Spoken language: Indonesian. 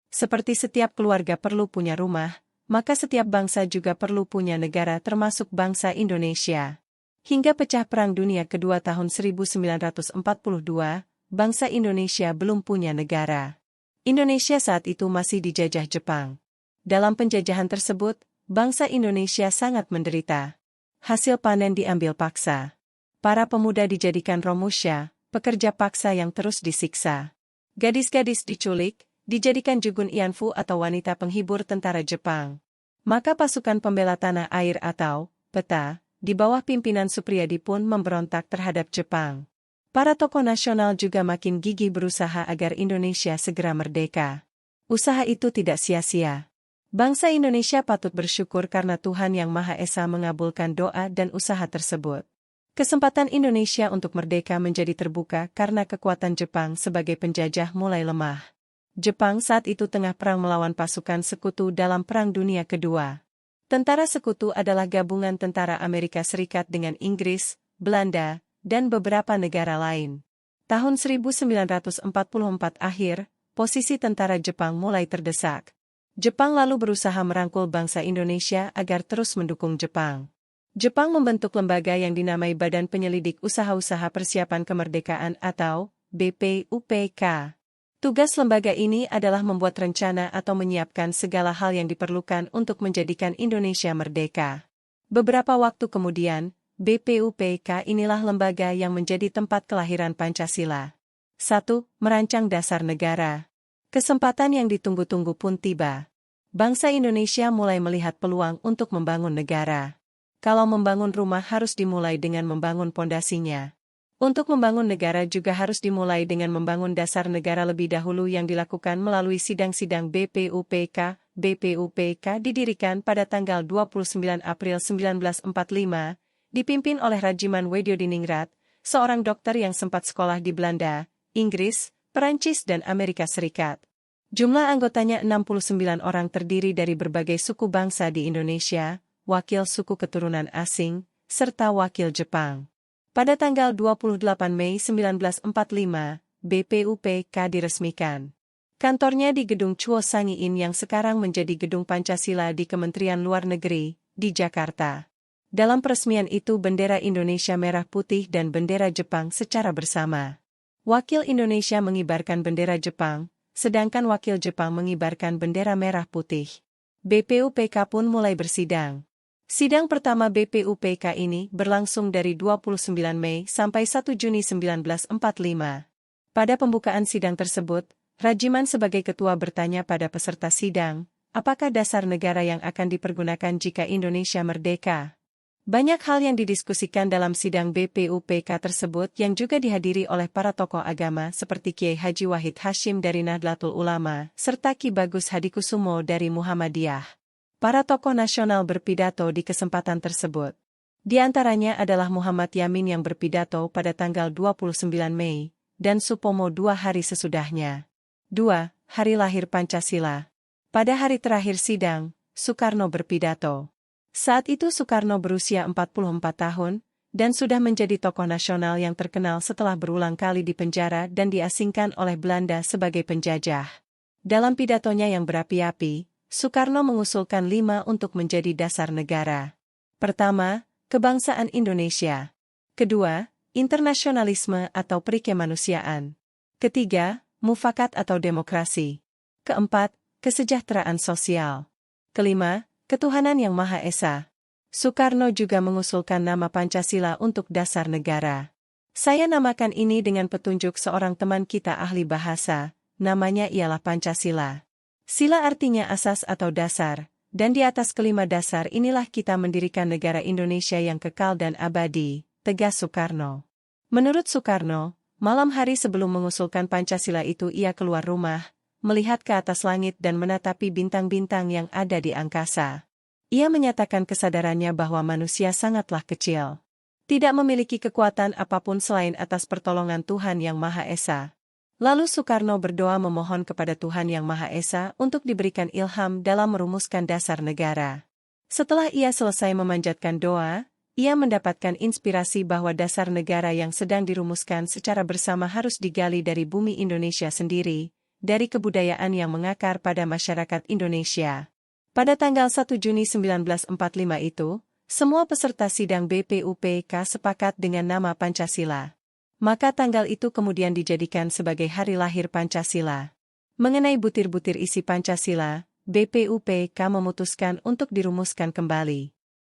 Seperti setiap keluarga perlu punya rumah, maka setiap bangsa juga perlu punya negara termasuk bangsa Indonesia. Hingga pecah Perang Dunia Kedua tahun 1942, bangsa Indonesia belum punya negara. Indonesia saat itu masih dijajah Jepang. Dalam penjajahan tersebut, bangsa Indonesia sangat menderita. Hasil panen diambil paksa. Para pemuda dijadikan romusha, pekerja paksa yang terus disiksa. Gadis-gadis diculik, dijadikan jugun ianfu atau wanita penghibur tentara Jepang. Maka pasukan pembela tanah air atau PETA, di bawah pimpinan Supriyadi pun memberontak terhadap Jepang. Para tokoh nasional juga makin gigih berusaha agar Indonesia segera merdeka. Usaha itu tidak sia-sia. Bangsa Indonesia patut bersyukur karena Tuhan Yang Maha Esa mengabulkan doa dan usaha tersebut. Kesempatan Indonesia untuk merdeka menjadi terbuka karena kekuatan Jepang sebagai penjajah mulai lemah. Jepang saat itu tengah perang melawan pasukan sekutu dalam Perang Dunia Kedua. Tentara sekutu adalah gabungan tentara Amerika Serikat dengan Inggris, Belanda, dan beberapa negara lain. Tahun 1944 akhir, posisi tentara Jepang mulai terdesak. Jepang lalu berusaha merangkul bangsa Indonesia agar terus mendukung Jepang. Jepang membentuk lembaga yang dinamai Badan Penyelidik Usaha-Usaha Persiapan Kemerdekaan atau BPUPK. Tugas lembaga ini adalah membuat rencana atau menyiapkan segala hal yang diperlukan untuk menjadikan Indonesia merdeka. Beberapa waktu kemudian, BPUPK inilah lembaga yang menjadi tempat kelahiran Pancasila. 1. Merancang dasar negara. Kesempatan yang ditunggu-tunggu pun tiba. Bangsa Indonesia mulai melihat peluang untuk membangun negara. Kalau membangun rumah harus dimulai dengan membangun pondasinya. Untuk membangun negara juga harus dimulai dengan membangun dasar negara lebih dahulu yang dilakukan melalui sidang-sidang BPUPK. BPUPK didirikan pada tanggal 29 April 1945, dipimpin oleh Rajiman Weddiodiningrat, seorang dokter yang sempat sekolah di Belanda, Inggris, Perancis dan Amerika Serikat. Jumlah anggotanya 69 orang terdiri dari berbagai suku bangsa di Indonesia, wakil suku keturunan asing, serta wakil Jepang. Pada tanggal 28 Mei 1945, BPUPK diresmikan. Kantornya di Gedung Chuo Sangiin yang sekarang menjadi Gedung Pancasila di Kementerian Luar Negeri, di Jakarta. Dalam peresmian itu bendera Indonesia merah putih dan bendera Jepang secara bersama. Wakil Indonesia mengibarkan bendera Jepang, sedangkan wakil Jepang mengibarkan bendera merah putih. BPUPK pun mulai bersidang. Sidang pertama BPUPK ini berlangsung dari 29 Mei sampai 1 Juni 1945. Pada pembukaan sidang tersebut, Rajiman sebagai ketua bertanya pada peserta sidang, apakah dasar negara yang akan dipergunakan jika Indonesia merdeka? Banyak hal yang didiskusikan dalam sidang BPUPK tersebut yang juga dihadiri oleh para tokoh agama seperti Kiai Haji Wahid Hasyim dari Nahdlatul Ulama, serta Ki Bagus Hadikusumo dari Muhammadiyah. Para tokoh nasional berpidato di kesempatan tersebut. Di antaranya adalah Muhammad Yamin yang berpidato pada tanggal 29 Mei, dan Supomo 2 hari sesudahnya. 2. Hari lahir Pancasila. Pada hari terakhir sidang, Soekarno berpidato. Saat itu Soekarno berusia 44 tahun, dan sudah menjadi tokoh nasional yang terkenal setelah berulang kali dipenjara dan diasingkan oleh Belanda sebagai penjajah. Dalam pidatonya yang berapi-api, Soekarno mengusulkan 5 untuk menjadi dasar negara. Pertama, kebangsaan Indonesia. Kedua, internasionalisme atau perikemanusiaan. Ketiga, mufakat atau demokrasi. Keempat, kesejahteraan sosial. Kelima, ketuhanan yang Maha Esa. Soekarno juga mengusulkan nama Pancasila untuk dasar negara. Saya namakan ini dengan petunjuk seorang teman kita ahli bahasa, namanya ialah Pancasila. Sila artinya asas atau dasar, dan di atas kelima dasar inilah kita mendirikan negara Indonesia yang kekal dan abadi, tegas Soekarno. Menurut Soekarno, malam hari sebelum mengusulkan Pancasila itu ia keluar rumah, melihat ke atas langit dan menatapi bintang-bintang yang ada di angkasa. Ia menyatakan kesadarannya bahwa manusia sangatlah kecil. Tidak memiliki kekuatan apapun selain atas pertolongan Tuhan Yang Maha Esa. Lalu Soekarno berdoa memohon kepada Tuhan Yang Maha Esa untuk diberikan ilham dalam merumuskan dasar negara. Setelah ia selesai memanjatkan doa, ia mendapatkan inspirasi bahwa dasar negara yang sedang dirumuskan secara bersama harus digali dari bumi Indonesia sendiri, dari kebudayaan yang mengakar pada masyarakat Indonesia. Pada tanggal 1 Juni 1945 itu, semua peserta sidang BPUPK sepakat dengan nama Pancasila. Maka tanggal itu kemudian dijadikan sebagai hari lahir Pancasila. Mengenai butir-butir isi Pancasila, BPUPK memutuskan untuk dirumuskan kembali.